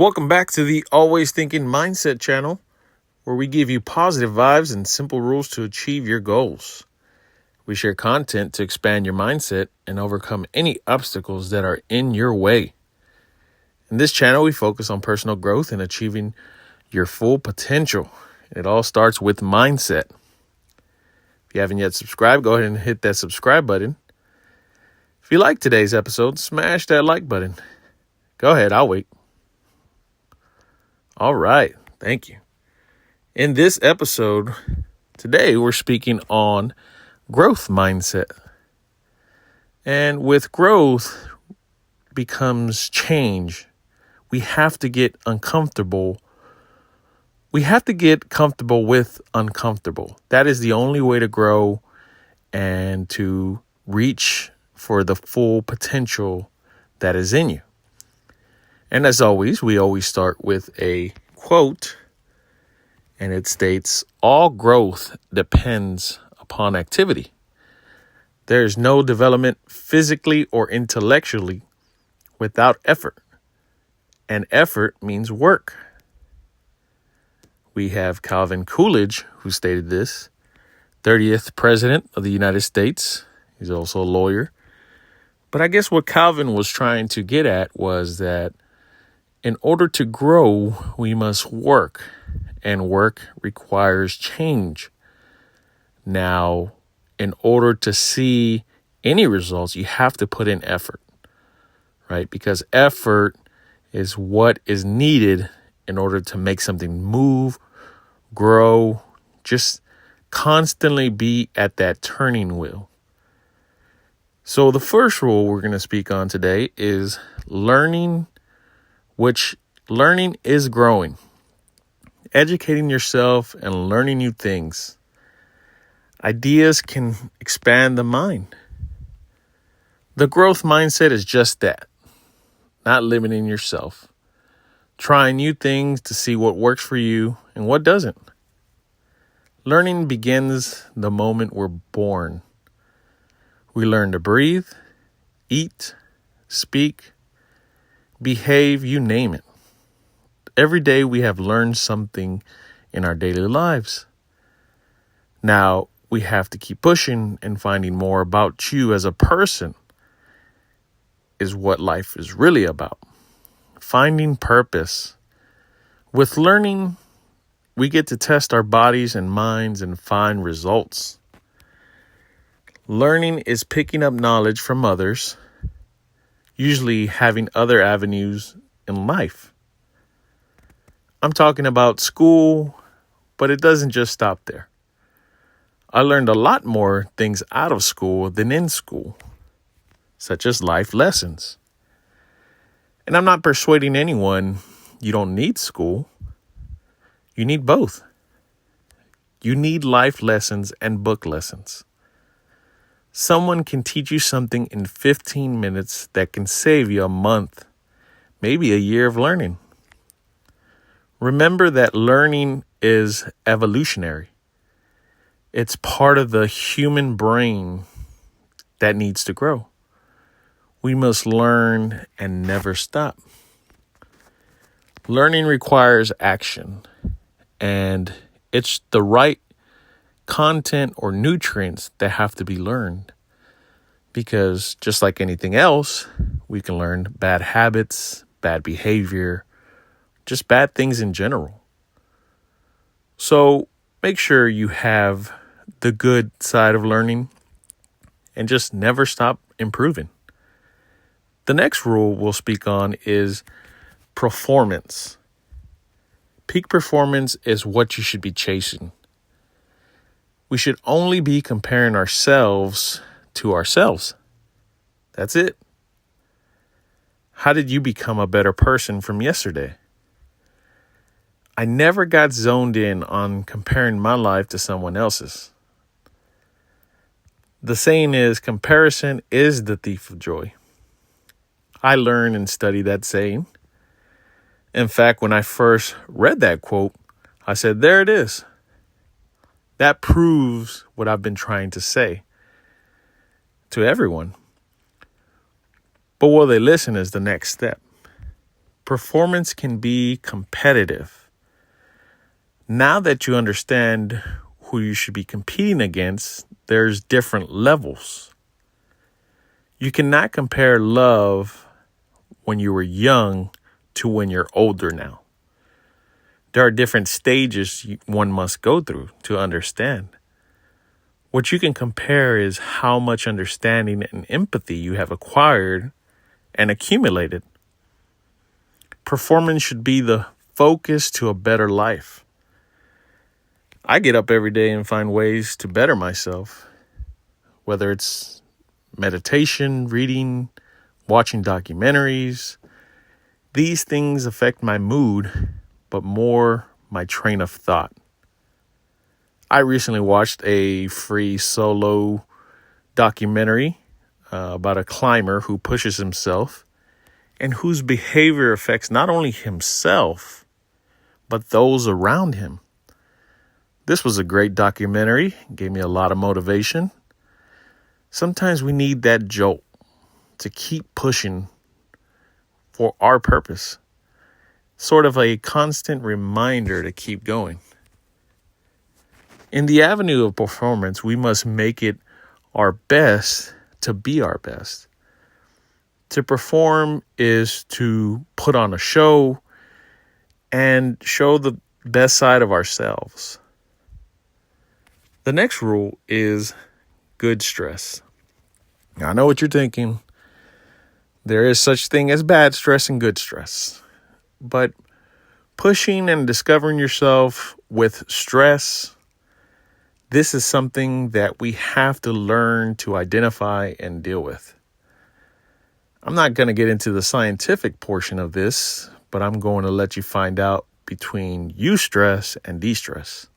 Welcome back to the Always Thinking Mindset channel, where we give you positive vibes and simple rules to achieve your goals. We share content to expand your mindset and overcome any obstacles that are in your way. In this channel, we focus on personal growth and achieving your full potential. It all starts with mindset. If you haven't yet subscribed, go ahead and hit that subscribe button. If you like today's episode, smash that like button. Go ahead, I'll wait. All right, thank you. In this episode, today we're speaking on growth mindset. And with growth becomes change. We have to get uncomfortable. We have to get comfortable with uncomfortable. That is the only way to grow and to reach for the full potential that is in you. And as always, we always start with a quote, and it states, "All growth depends upon activity. There is no development physically or intellectually without effort, and effort means work." We have Calvin Coolidge, who stated this, 30th President of the United States. He's also a lawyer. But I guess what Calvin was trying to get at was that in order to grow, we must work, and work requires change. Now, in order to see any results, you have to put in effort, right? Because effort is what is needed in order to make something move, grow, just constantly be at that turning wheel. So the first rule we're going to speak on today is learning, which learning is growing. Educating yourself and learning new things. Ideas can expand the mind. The growth mindset is just that. Not limiting yourself. Trying new things to see what works for you and what doesn't. Learning begins the moment we're born. We learn to breathe, eat, speak, behave, you name it. Every day we have learned something in our daily lives. Now we have to keep pushing and finding more about you as a person is what life is really about. Finding purpose. With learning, we get to test our bodies and minds and find results. Learning is picking up knowledge from others, usually having other avenues in life. I'm talking about school, but it doesn't just stop there. I learned a lot more things out of school than in school, such as life lessons. And I'm not persuading anyone you don't need school. You need both. You need life lessons and book lessons. Someone can teach you something in 15 minutes that can save you a month, maybe a year of learning. Remember that learning is evolutionary. It's part of the human brain that needs to grow. We must learn and never stop. Learning requires action, and it's the right content or nutrients that have to be learned. Because just like anything else, we can learn bad habits, bad behavior, just bad things in general. So make sure you have the good side of learning and just never stop improving. The next rule we'll speak on is performance. Peak performance is what you should be chasing. We should only be comparing ourselves to ourselves. That's it. How did you become a better person from yesterday? I never got zoned in on comparing my life to someone else's. The saying is, comparison is the thief of joy. I learned and studied that saying. In fact, when I first read that quote, I said, there it is. That proves what I've been trying to say to everyone. But will they listen is the next step. performance can be competitive. Now that you understand who you should be competing against, there's different levels. You cannot compare love when you were young to when you're older now. There are different stages one must go through to understand. What you can compare is how much understanding and empathy you have acquired and accumulated. Performance should be the focus to a better life. I get up every day and find ways to better myself, whether it's meditation, reading, watching documentaries. These things affect my mood, but more my train of thought. I recently watched a free solo documentary about a climber who pushes himself and whose behavior affects not only himself, but those around him. This was a great documentary, gave me a lot of motivation. Sometimes we need that jolt to keep pushing for our purpose, sort of a constant reminder to keep going. In the avenue of performance, we must make it our best to be our best. To perform is to put on a show and show the best side of ourselves. The next rule is good stress. Now, I know what you're thinking. There is such thing as bad stress and good stress. But pushing and discovering yourself with stress, this is something that we have to learn to identify and deal with. I'm not going to get into the scientific portion of this, but I'm going to let you find out between eustress and de-stress.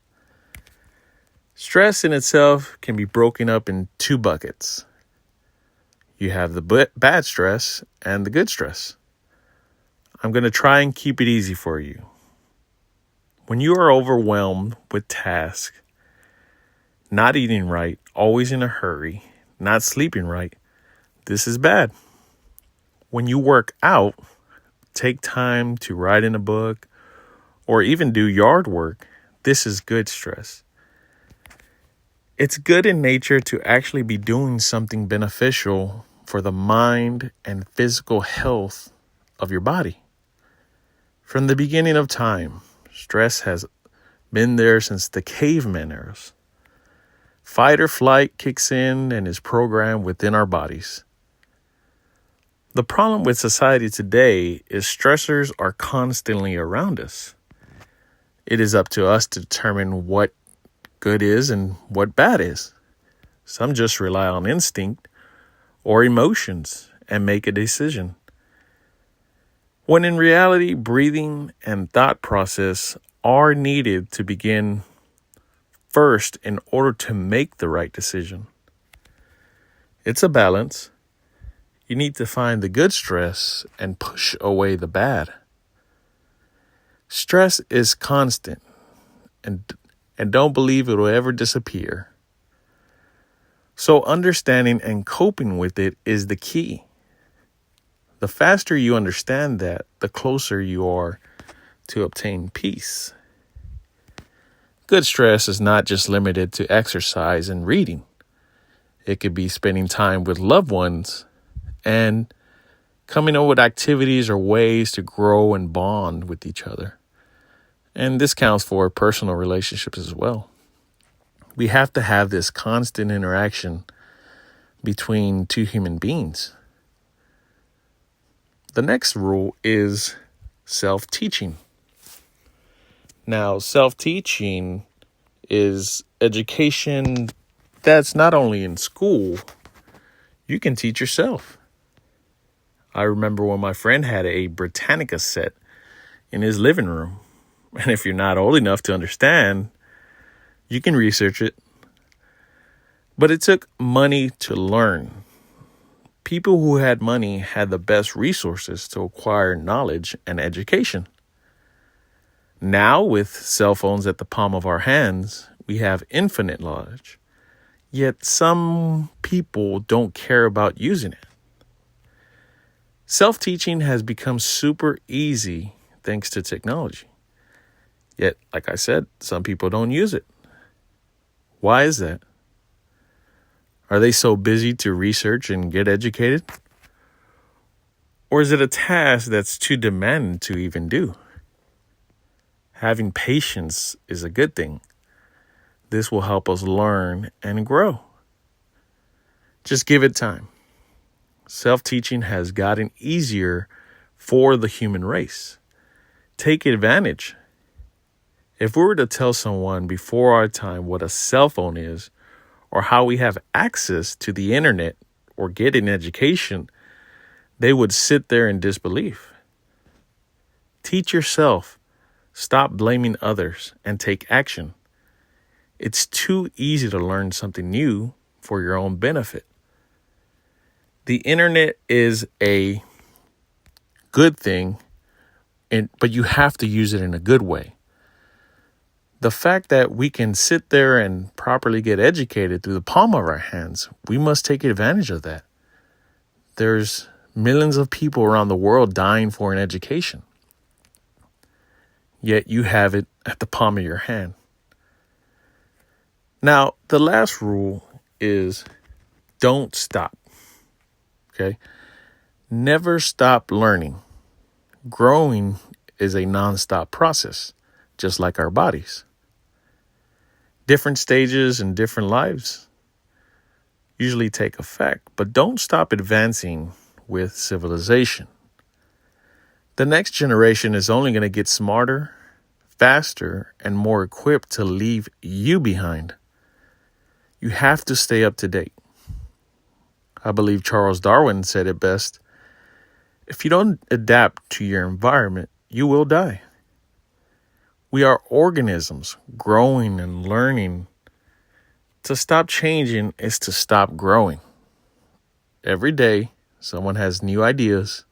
Stress in itself can be broken up in two buckets. You have the bad stress and the good stress. I'm going to try and keep it easy for you. When you are overwhelmed with tasks, not eating right, always in a hurry, not sleeping right, this is bad. When you work out, take time to write in a book, or even do yard work, this is good stress. It's good in nature to actually be doing something beneficial for the mind and physical health of your body. From the beginning of time, stress has been there since the caveman eras. Fight or flight kicks in and is programmed within our bodies. The problem with society today is stressors are constantly around us. It is up to us to determine what good is and what bad is. Some just rely on instinct or emotions and make a decision. When in reality, breathing and thought process are needed to begin first in order to make the right decision. It's a balance. You need to find the good stress and push away the bad. Stress is constant and don't believe it will ever disappear. So understanding and coping with it is the key. The faster you understand that, the closer you are to obtain peace. Good stress is not just limited to exercise and reading. It could be spending time with loved ones and coming up with activities or ways to grow and bond with each other. And this counts for personal relationships as well. We have to have this constant interaction between two human beings. The next rule is self-teaching. Now, self-teaching is education that's not only in school, you can teach yourself. I remember when my friend had a Britannica set in his living room. And if you're not old enough to understand, you can research it. But it took money to learn. People who had money had the best resources to acquire knowledge and education. Now, with cell phones at the palm of our hands, we have infinite knowledge. Yet some people don't care about using it. Self-teaching has become super easy thanks to technology. Yet, like I said, some people don't use it. Why is that? Are they so busy to research and get educated? Or is it a task that's too demanding to even do? Having patience is a good thing. This will help us learn and grow. Just give it time. Self-teaching has gotten easier for the human race. Take advantage. If we were to tell someone before our time what a cell phone is, or how we have access to the internet or get an education, they would sit there in disbelief. Teach yourself. Stop blaming others and take action. It's too easy to learn something new for your own benefit. The internet is a good thing, but you have to use it in a good way. The fact that we can sit there and properly get educated through the palm of our hands, we must take advantage of that. There's millions of people around the world dying for an education. Yet you have it at the palm of your hand. Now, the last rule is don't stop. Okay? Never stop learning. Growing is a nonstop process, just like our bodies. Different stages and different lives usually take effect, but don't stop advancing with civilization. The next generation is only going to get smarter, faster, and more equipped to leave you behind. You have to stay up to date. I believe Charles Darwin said it best. If you don't adapt to your environment, you will die. We are organisms growing and learning. To stop changing is to stop growing. Every day, someone has new ideas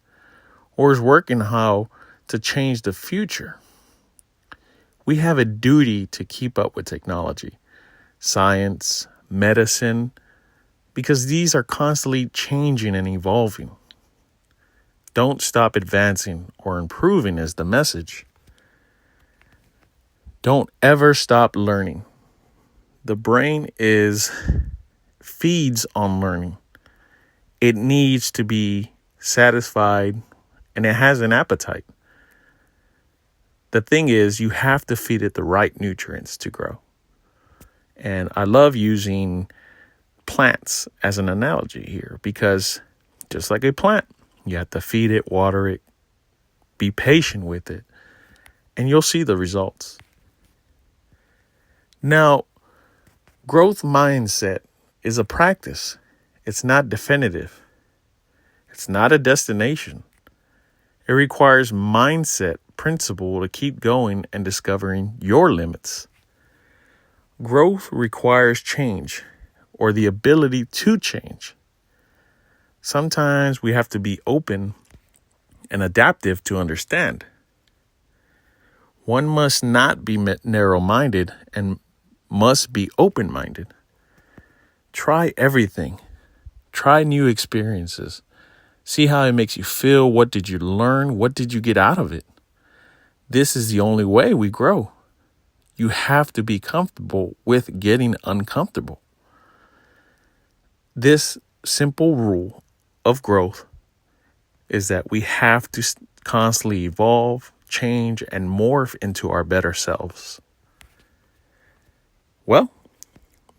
or is working how to change the future. We have a duty to keep up with technology, science, medicine, because these are constantly changing and evolving. Don't stop advancing or improving is the message. Don't ever stop learning. The brain feeds on learning. It needs to be satisfied and it has an appetite. The thing is, you have to feed it the right nutrients to grow. And I love using plants as an analogy here because just like a plant, you have to feed it, water it, be patient with it, and you'll see the results. Now, growth mindset is a practice. It's not definitive. It's not a destination. It requires mindset principle to keep going and discovering your limits. Growth requires change or the ability to change. Sometimes we have to be open and adaptive to understand. One must not be narrow-minded and must be open-minded. Try everything. Try new experiences. See how it makes you feel. What did you learn? What did you get out of it? This is the only way we grow. You have to be comfortable with getting uncomfortable. This simple rule of growth is that we have to constantly evolve, change, and morph into our better selves. Well,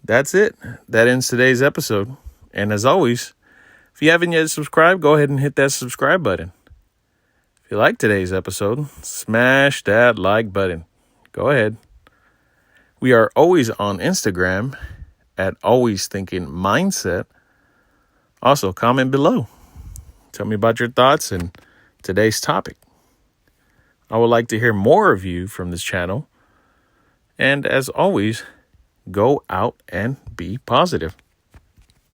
that's it. That ends today's episode. And as always, if you haven't yet subscribed, go ahead and hit that subscribe button. If you like today's episode, smash that like button. Go ahead. We are always on Instagram at Always Thinking Mindset. Also, comment below. Tell me about your thoughts and today's topic. I would like to hear more of you from this channel. And as always, go out and be positive.